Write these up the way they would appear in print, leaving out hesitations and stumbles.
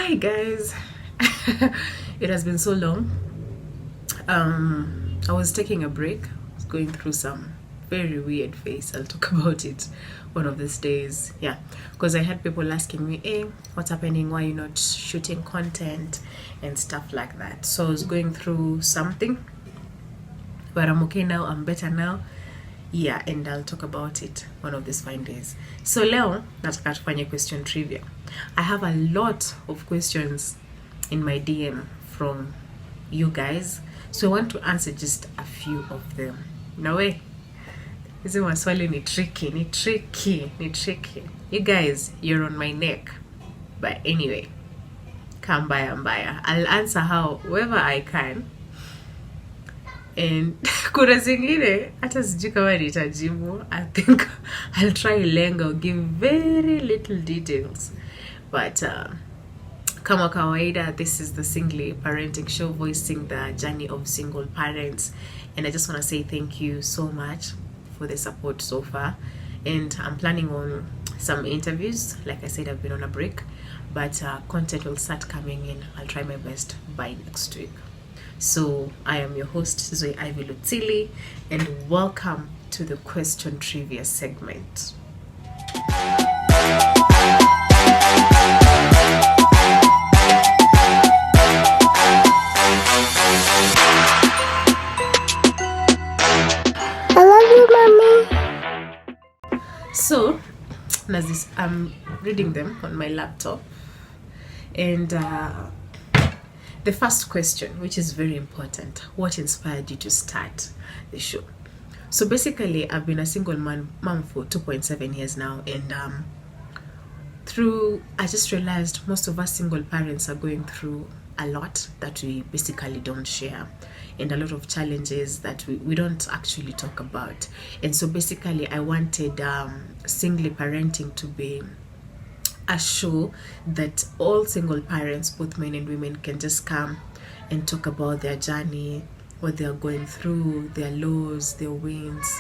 Hi guys. It has been so long. I was taking a break. I was going through some very weird phase. I'll talk about it one of these days. Yeah, because I had people asking me, "Hey, what's happening? Why are you not shooting content and stuff like that?" So I was going through something, but I'm okay now. I'm better now. Yeah, and I'll talk about it one of these fine days. So leo nataka tufanye question trivia. I have a lot of questions in my DM from you guys, so I want to answer just a few of them. Na we hizi maswali ni tricky. You guys, you're on my neck. But anyway, mbaya. I'll answer however I can. And kuna zingine hata sijui kama nitajibu. I think I'll try lengo, give very little details. But kama kawaida, this is the Singly Parenting Show, voicing the journey of single parents. And I just want to say thank you so much for the support so far. And I'm planning on some interviews. Like I said, I've been on a break, but content will start coming in. I'll try my best by next week. So I am your host, Zoe'ivy, and welcome to the question trivia segment. I love you, Mommy. So, Nazis, I'm reading them on my laptop, and the first question, which is very important: what inspired you to start the show? So basically, I've been a single mom for 2.7 years now, and I just realized most of us single parents are going through a lot that we basically don't share, and a lot of challenges that we don't actually talk about. And so basically, I wanted Singly Parenting to be a show that all single parents, both men and women, can just come and talk about their journey, what they are going through, their lows, their wins,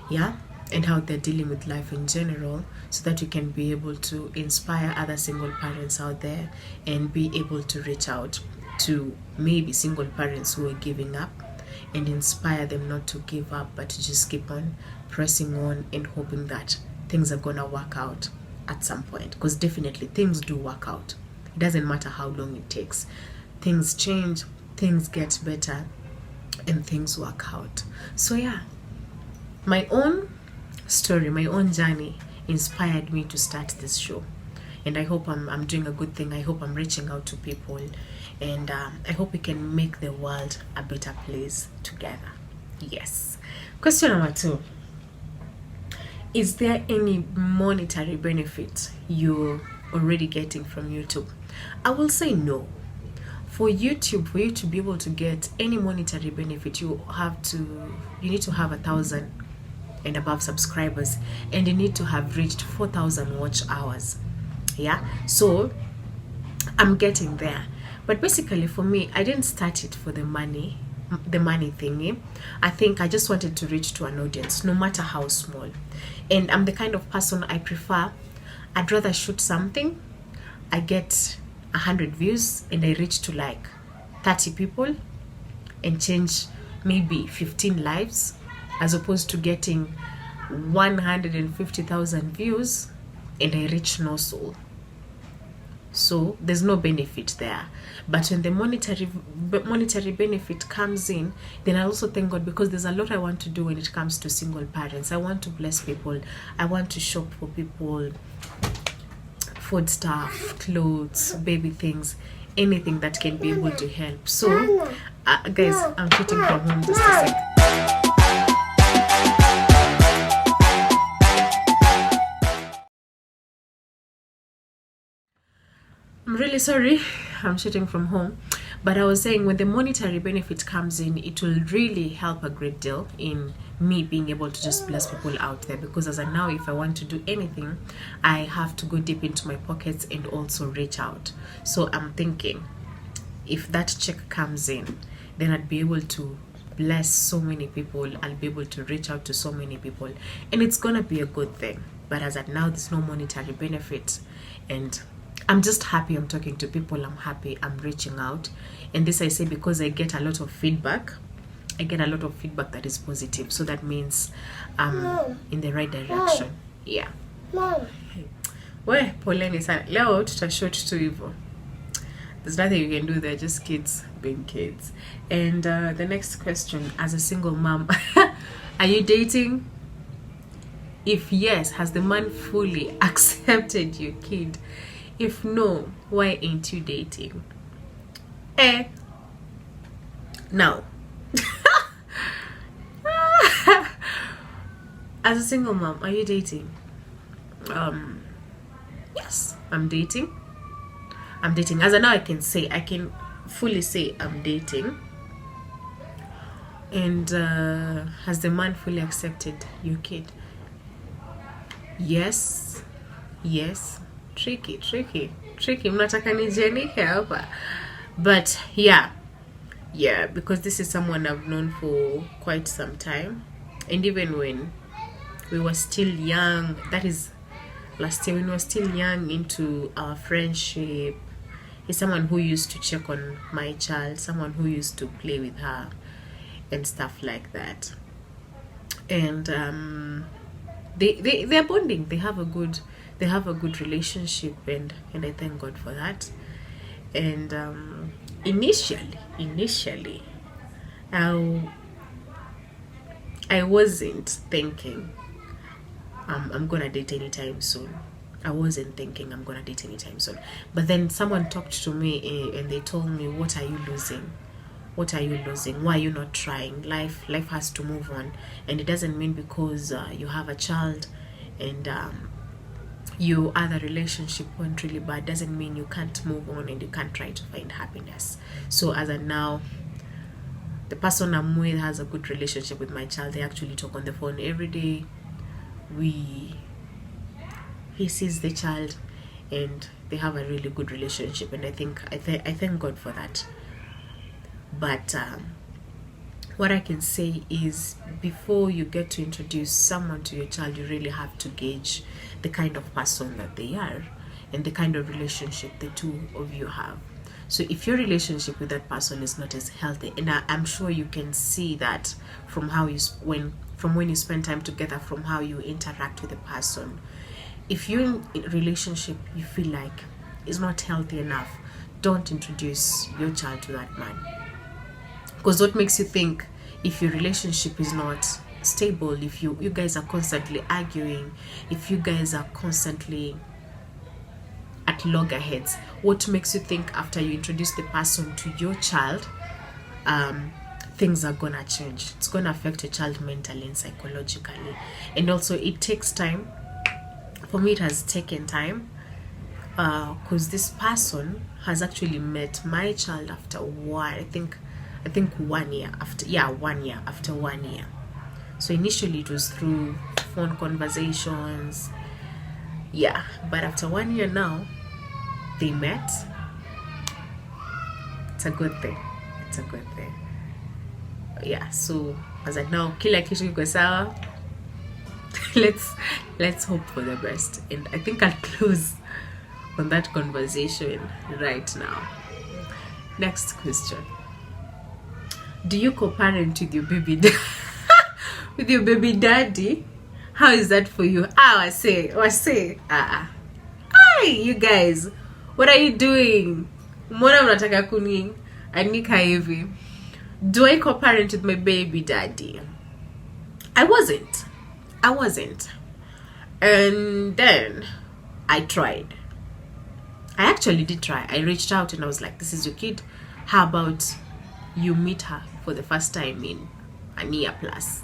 yeah, and how they're dealing with life in general, so that we can be able to inspire other single parents out there and be able to reach out to maybe single parents who are giving up, and inspire them not to give up, but to just keep on pressing on and hoping that things are gonna work out at some point, because definitely things do work out. It doesn't matter how long it takes. Things change, things get better, and things work out. So yeah, my own story, my own journey inspired me to start this show, and I hope I'm doing a good thing. I hope I'm reaching out to people, and I hope we can make the world a better place together. Yes. Question number 2: is there any monetary benefit you're already getting from YouTube? I will say no. For YouTube, for you to be able to get any monetary benefit, you need to have 1,000 and above subscribers, and you need to have reached 4,000 watch hours. Yeah, so I'm getting there. But basically, for me, I didn't start it for the money thingy. I think I just wanted to reach to an audience, no matter how small. And I'm the kind of person I'd rather shoot something, I get 100 views, and I reach to like 30 people and change maybe 15 lives, as opposed to getting 150,000 views and I reach no soul. So there's no benefit there. But when the monetary benefit comes in, then I also thank God, because there's a lot I want to do when it comes to single parents. I want to bless people. I want to shop for people food stuff, clothes, baby things, anything that can be able to help. So guys, I'm shooting from home just a sec. I'm really sorry, I'm shooting from home. But I was saying, when the monetary benefit comes in, it will really help a great deal in me being able to just bless people out there. Because as of now, if I want to do anything, I have to go deep into my pockets and also reach out. So I'm thinking, if that check comes in, then I'd be able to bless so many people. I'll be able to reach out to so many people, and it's gonna be a good thing. But as of now, there's no monetary benefit, and I'm just happy I'm talking to people. I'm happy I'm reaching out. And this I say because I get a lot of feedback. I get a lot of feedback that is positive. So that means I'm in the right direction. Yeah. Mom. We, poleni sana. Leo tutashort tu hivyo. There's nothing you can do. They're just kids being kids. And the next question, as a single mom, are you dating? If yes, has the man fully accepted your kid? If no, why ain't you dating? Now, as a single mom, are you dating? Yes, I'm dating. I'm dating. As of now, I can fully say I'm dating. And has the man fully accepted your kid? Yes. Tricky. Mnataka nijianike hapa. But yeah, because this is someone I've known for quite some time. And even when we were still young, that is last year, when we were still young into our friendship, he's someone who used to check on my child, someone who used to play with her and stuff like that. And they're bonding. They have a good relationship, and I thank God for that. And initially I wasn't thinking I'm gonna date anytime soon. I wasn't thinking I'm gonna date anytime soon. But then someone talked to me and they told me, what are you losing? What are you losing? Why are you not trying? Life has to move on. And it doesn't mean because you have a child and your other relationship went really bad, doesn't mean you can't move on and you can't try to find happiness. So as of now, the person I'm with has a good relationship with my child. They actually talk on the phone every day. He sees the child and they have a really good relationship, and I thank God for that. But what I can say is, before you get to introduce someone to your child, you really have to gauge the kind of person that they are and the kind of relationship the two of you have. So if your relationship with that person is not as healthy, and I'm sure you can see that from how when you spend time together, from how you interact with the person. If you're in a relationship you feel like is not healthy enough, don't introduce your child to that man. Because what makes you think, if your relationship is not stable, if you guys are constantly arguing, if you guys are constantly at loggerheads, what makes you think after you introduce the person to your child, things are gonna change? It's gonna affect your child mentally and psychologically. And also it takes time. For me, it has taken time, because this person has actually met my child after I think 1 year after. 1 year after 1 year. So initially it was through phone conversations, but after 1 year now they met. It's a good thing. So as of now, kila kitu kiko sawa. let's hope for the best, and I think I'll close on that conversation right now. Next question: do you co-parent with your baby with your baby daddy? How is that for you? I say hi, you guys, what are you doing? Mbona mnataka kuni anika hivi? Do I co-parent with my baby daddy? I wasn't. And then I tried. I actually did try. I reached out and I was like, this is your kid. How about you meet her for the first time in a year plus?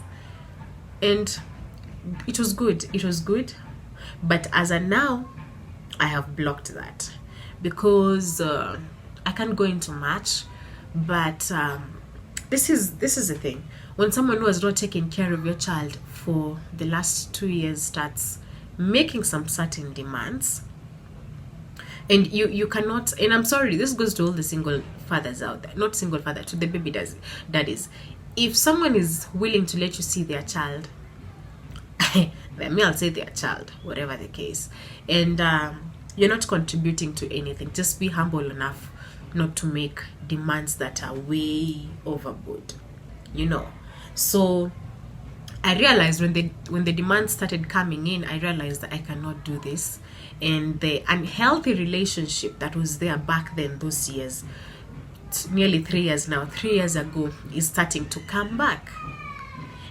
And it was good. But as of now, I have blocked that because I can't go into much. But this is the thing. When someone who has not taken care of your child for the last 2 years starts making some certain demands, and you cannot, and I'm sorry, this goes to all the single fathers out there, not single father, to the baby daddies. If someone is willing to let you see their child, I'll say their child, whatever the case, and you're not contributing to anything. Just be humble enough not to make demands that are way overboard, So I realized when the demands started coming in, I realized that I cannot do this. And the unhealthy relationship that was there back then, those years, nearly 3 years now, 3 years ago, is starting to come back.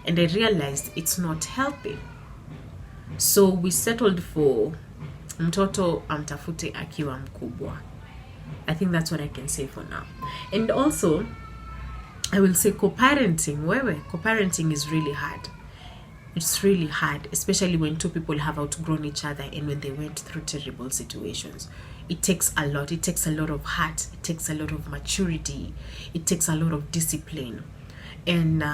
And I realized it's not healthy. So we settled for mtoto amtafute akiwa mkubwa. I think that's what I can say for now. And also, I will say co-parenting is really hard. It's really hard, especially when two people have outgrown each other and when they went through terrible situations. It takes a lot. It takes a lot of heart. It takes a lot of maturity. It takes a lot of discipline. And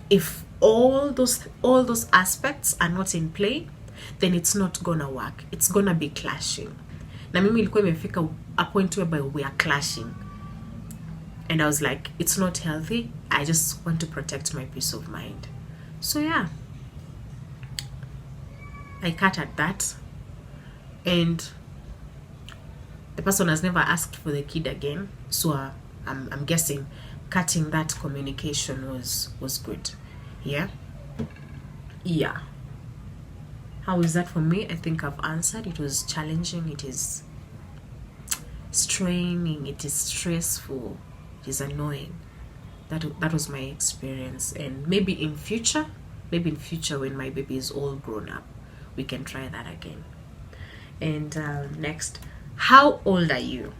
if all those aspects are not in play, then it's not gonna work. It's gonna be clashing. Na mimi ilikuwa imefika a point whereby we are clashing. And I was like, it's not healthy. I just want to protect my peace of mind. So yeah, I cut at that, and the person has never asked for the kid again. So I'm guessing cutting that communication was good. Yeah. How is that for me? I think I've answered. It was challenging. It is straining. It is stressful. It is annoying. That was my experience. And maybe in future when my baby is all grown up, we can try that again. And next, how old are you?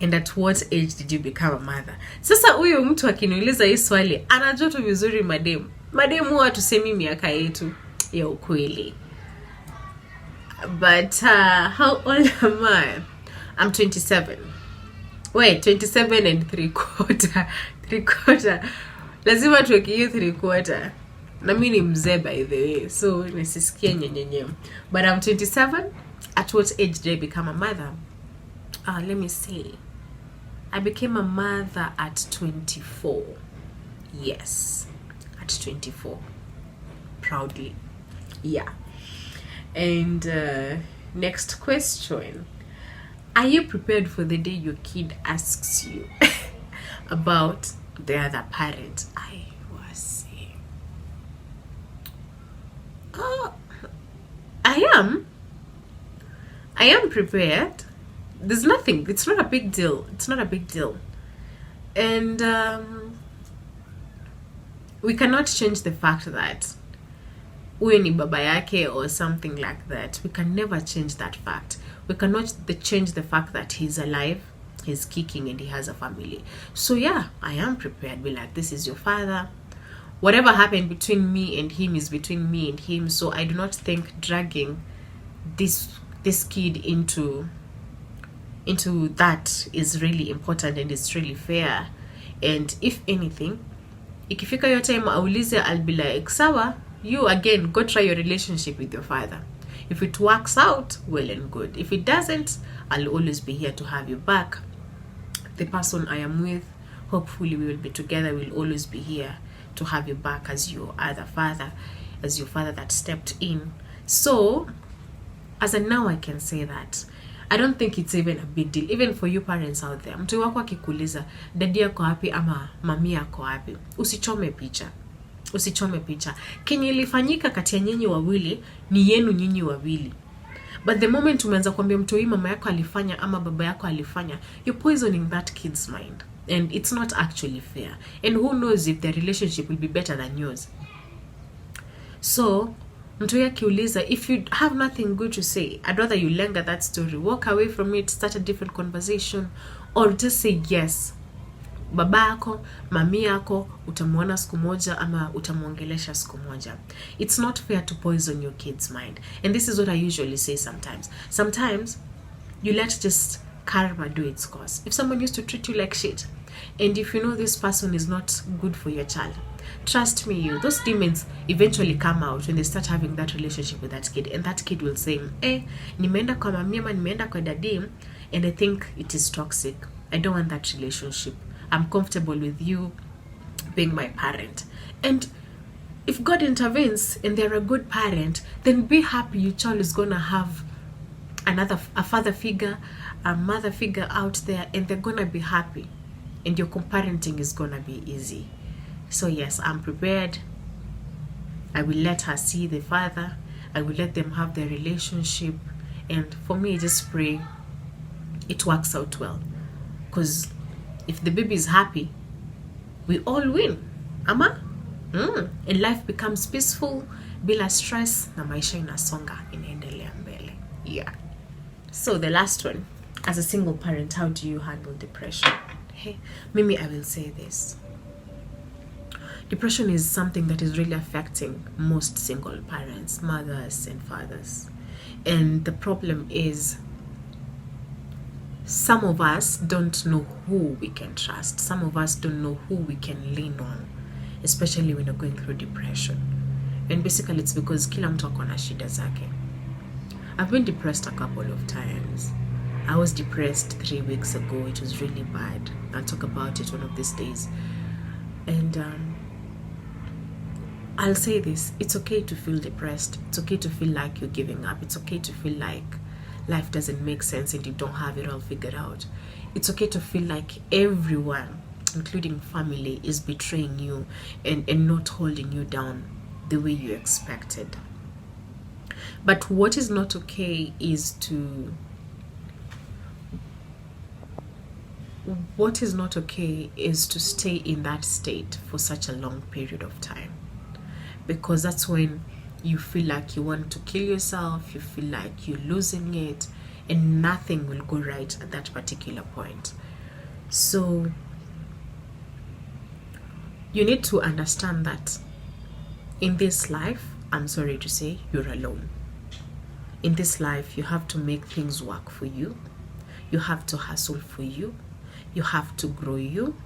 And at what age did you become a mother? Sasa huyo mtu akiniuliza hii swali, anajua tu vizuri madem huwa tusemi miaka yetu ya ukweli. But how old am I? I'm 27. Wait, 27 and 3/4. Lazima tuweke hiyo 3/4. Na mimi ni mzee by the way, so nisisikie nyenyenye. But I'm 27. At what age did I become a mother? Let me see. I became a mother at 24. Yes, at 24. Proudly. Yeah. And next question. Are you prepared for the day your kid asks you about the other parent? I was saying. I am prepared. There's nothing. It's not a big deal. And we cannot change the fact that uwe ni baba yake or something like that. We can never change that fact. We cannot change the fact that he's alive, he's kicking, and he has a family. So yeah, I am prepared. Be like, this is your father. Whatever happened between me and him is between me and him. So I do not think dragging this kid into that is really important and it's really fair. And if anything, ikifika your time aulize, I'll be like, sawa, you again go try your relationship with your father. If it works out, well and good. If it doesn't, I'll always be here to have you back. The person I am with, hopefully we will be together. We'll always be here to have you back as your other father, as your father that stepped in. So as of now, I can say that I don't think it's even a big deal, even for you parents out there. Mtu wako akikuuliza dadi yako wapi ama mami yako wapi, usichome picha. Kenye ilifanyika kati ya nyinyi wawili ni yenu nyinyi wawili. But the moment umeanza kuambia mtu hii mama yako alifanya ama baba yako alifanya, you're poisoning that kid's mind, and it's not actually fair. And who knows if their relationship will be better than yours. So mtu yakiuliza, if you have nothing good to say, I'd rather you linger that story, walk away from it, start a different conversation, or just say yes, baba yako, mami yako, utamuona siku moja ama utamuongelesha siku moja. It's not fair to poison your kid's mind. And this is what I usually say sometimes. Sometimes you let just karma do its course. If someone used to treat you like shit, and if you know this person is not good for your child, trust me, those demons eventually come out when they start having that relationship with that kid, and that kid will say, nimeenda kwa mami ama nimeenda kwa daddy, and I think it is toxic. I don't want that relationship. I'm comfortable with you being my parent. And if God intervenes and they're a good parent, then be happy your child is gonna have a father figure, a mother figure out there, and they're gonna be happy, and your co-parenting is gonna be easy. So yes, I'm prepared. I will let her see the father. I will let them have their relationship, and for me, just pray it works out well, because if the baby is happy, we all win. Ama? And life becomes peaceful, bila stress, na maisha inasonga, inaendelea mbele. Yeah. So the last one, as a single parent, how do you handle depression? Hey, Mimi, I will say this. Depression is something that is really affecting most single parents, mothers and fathers. And the problem is, some of us don't know who we can trust. Some of us don't know who we can lean on, especially when you're going through depression. And basically it's because kila mtu ako na shida zake. I've been depressed a couple of times. I was depressed 3 weeks ago. It was really bad. I'll talk about it one of these days. And I'll say this, it's okay to feel depressed. It's okay to feel like you're giving up. It's okay to feel like life doesn't make sense and you don't have it all figured out. It's okay to feel like everyone, including family, is betraying you and not holding you down the way you expected. But what is not okay is to stay in that state for such a long period of time, because that's when you feel like you want to kill yourself, you feel like you're losing it, and nothing will go right at that particular point. So you need to understand that in this life, I'm sorry to say, you're alone. In this life, you have to make things work for you. You have to hustle for you. You have to grow you.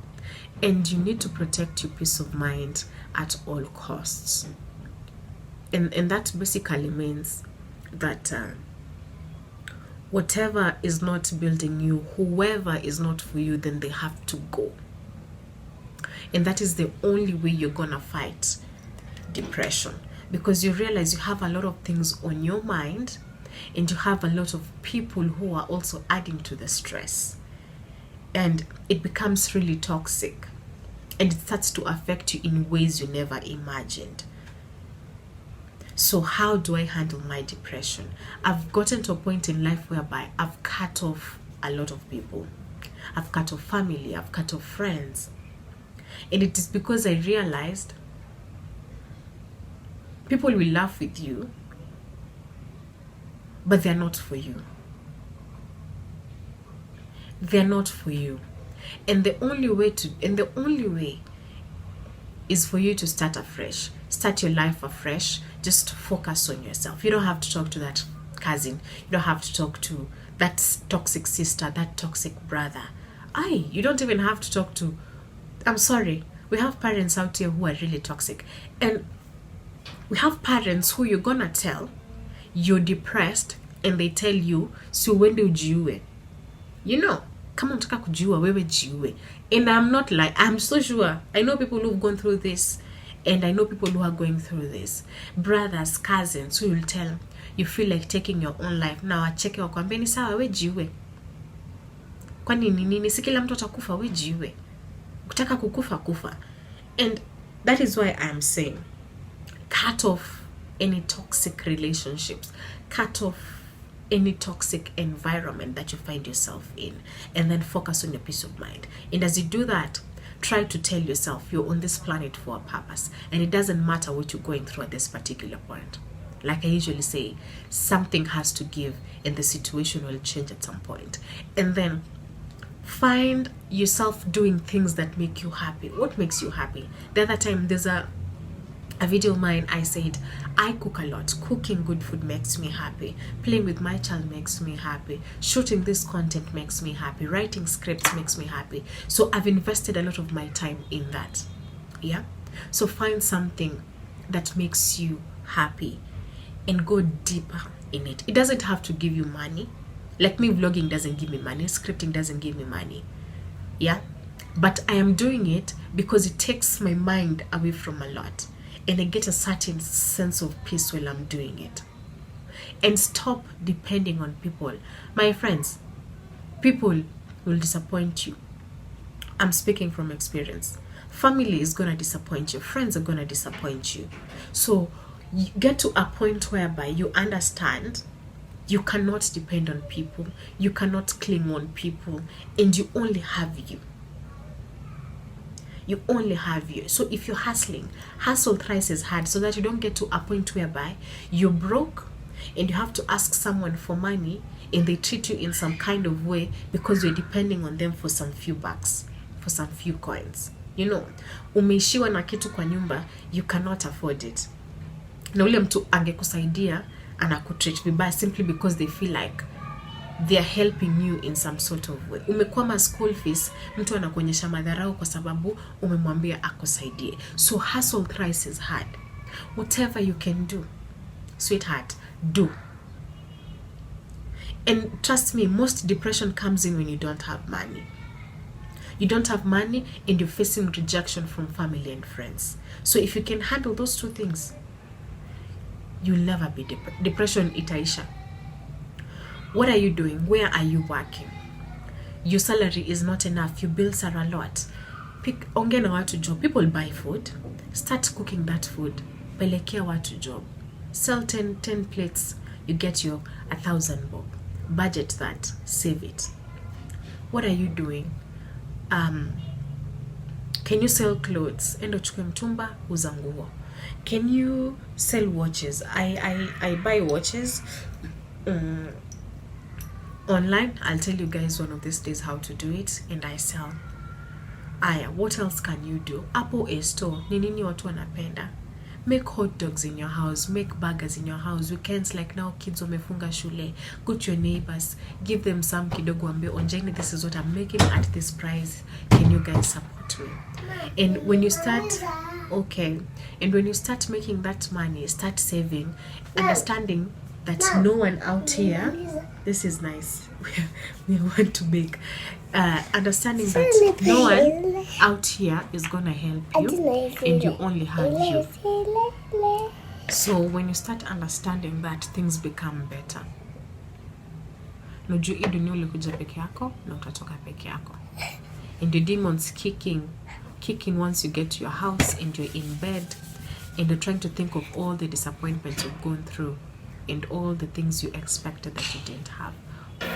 And you need to protect your peace of mind at all costs. And that basically means that whatever is not building you, whoever is not for you, then they have to go. And that is the only way you're gonna fight depression, because you realize you have a lot of things on your mind and you have a lot of people who are also adding to the stress, and it becomes really toxic and it starts to affect you in ways you never imagined. So how do I handle my depression? I've gotten to a point in life whereby I've cut off a lot of people. I've cut off family, I've cut off friends. And it is because I realized people will laugh with you, but they're not for you. They're not for you. And the only way is for you to start afresh. Start your life afresh. Just focus on yourself. You don't have to talk to that cousin. You don't have to talk to that toxic sister, that toxic brother. You don't even have to talk to... I'm sorry. We have parents out here who are really toxic. And we have parents who you're gonna tell you're depressed and they tell you, so when do ujiue? You know, kama unataka kujiua, wewe jiue. And I'm so sure, I know people who've gone through this, and I know people who are going through this. Brothers, cousins, who will tell you feel like taking your own life. Now acheke wakwambie ni sawa, we jiue. Kwani nini? Si kila mtu atakufa, we jiue. Ukitaka kukufa, kufa. And that is why I'm saying, cut off any toxic relationships. Cut off any toxic environment that you find yourself in, and then focus on your peace of mind. And as you do that, try to tell yourself you're on this planet for a purpose, and it doesn't matter what you're going through at this particular point. Like I usually say, something has to give and the situation will change at some point. And then find yourself doing things that make you happy. What makes you happy? The other time, there's a video of mine, I said, I cook a lot. Cooking good food makes me happy. Playing with my child makes me happy. Shooting this content makes me happy. Writing scripts makes me happy. So I've invested a lot of my time in that. Yeah? So find something that makes you happy and go deeper in it. It doesn't have to give you money. Like me, vlogging doesn't give me money. Scripting doesn't give me money. Yeah? But I am doing it because it takes my mind away from a lot. And I get a certain sense of peace while I'm doing it. and stop depending on people. My friends, people will disappoint you. I'm speaking from experience. Family is gonna disappoint you. Friends are gonna disappoint you. So you get to a point whereby you understand you cannot depend on people, you cannot cling on people, and you only have you. You only have you. So if you're hustling, hustle thrice as hard so that you don't get to a point whereby you're broke and you have to ask someone for money and they treat you in some kind of way because you're depending on them for some few bucks, for some few coins. You know, umeishiwa na kitu kwa nyumba, you cannot afford it. Na ule mtu angekusaidia anakutreat vibaya simply because they feel like they are helping you in some sort of way. Umekwama school fees, mtu anakuonyesha madharau kwa sababu umemwambia akusaidie. So hustle thrice is hard. Whatever you can do, sweetheart, do. And trust me, most depression comes in when you don't have money. You don't have money and you're facing rejection from family and friends. So if you can handle those two things, you'll never be depression itaisha. What are you doing? Where are you working? Your salary is not enough. Your bills are a lot. Ongea na watu job. People buy food. Start cooking that food. Pelekea watu job. Sell 10 plates. You get your 1,000 bob. Budget that. Save it. What are you doing? Can you sell clothes? Endo chukue mtumba, uza nguo. Can you sell watches? I buy watches online. I'll tell you guys one of these days how to do it, and I sell. Aya, what else can you do? Apple a store. Ni nini watu wanapenda? Make hot dogs in your house, make burgers in your house. Weekends like now, kids wamefunga shule. Go to your neighbors, give them some kidogo ambe onjeni, this is what I'm making at this price. Can you guys support me? And when you start, okay, and when you start making that money, start saving, understanding that no one out here, this is nice, we want to make, understanding that no one out here is gonna help you and you only have you. So when you start understanding that, things become better. Nujua hii dunia ulikuja peke yako na utatoka peke yako. And the demons kicking once you get to your house and you're in bed and you're trying to think of all the disappointments you've gone through and all the things you expected that you didn't have.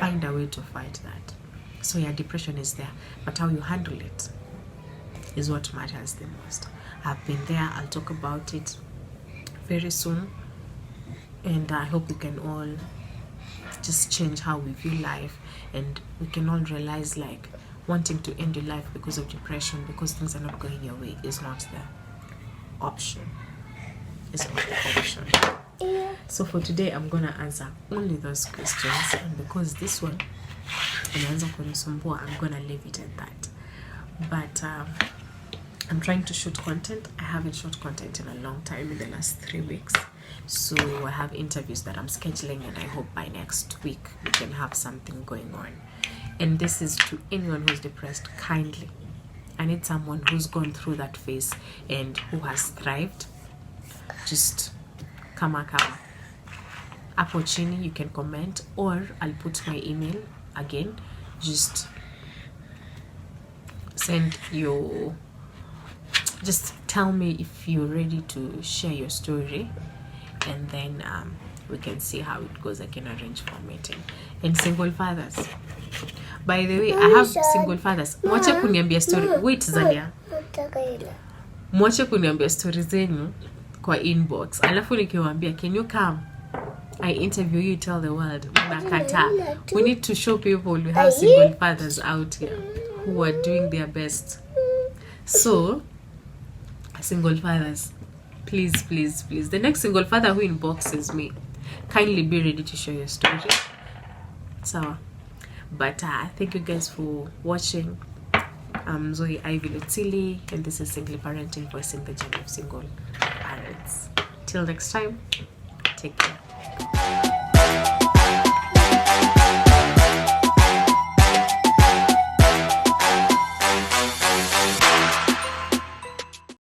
Find a way to fight that. So yeah, depression is there, but how you handle it is what matters the most. I've been there. I'll talk about it very soon, and I hope we can all just change how we view life, and we can all realize like wanting to end your life because of depression, because things are not going your way, is not the option. It's not the option. So for today, I'm gonna answer only those questions, and because this one inaanza kunisumbua, I'm gonna leave it at that. But I'm trying to shoot content. I haven't shot content in a long time, in the last 3 weeks. So I have interviews that I'm scheduling, and I hope by next week we can have something going on. And this is to anyone who's depressed. Kindly, I need someone who's gone through that phase and who has thrived. Just kama hapo chini you can comment, or I'll put my email again. Just just tell me if you're ready to share your story, and then we can see how it goes. I can arrange for a meeting. And single fathers, by the way, I have single fathers. Mwache kuniambia story. Wait, Zalia, mwache kuniambia story zenyu kwa inbox, alafu nikiwaambia can you come I interview you, tell the world nakata. We need to show people we have single fathers out here who are doing their best. So single fathers, please, the next single father who inboxes me, kindly be ready to share your story. So but thank you guys for watching. I'm Zoe'ivy, and this is Simply Parenting, voicing the journey of single parents. Till next time, take care.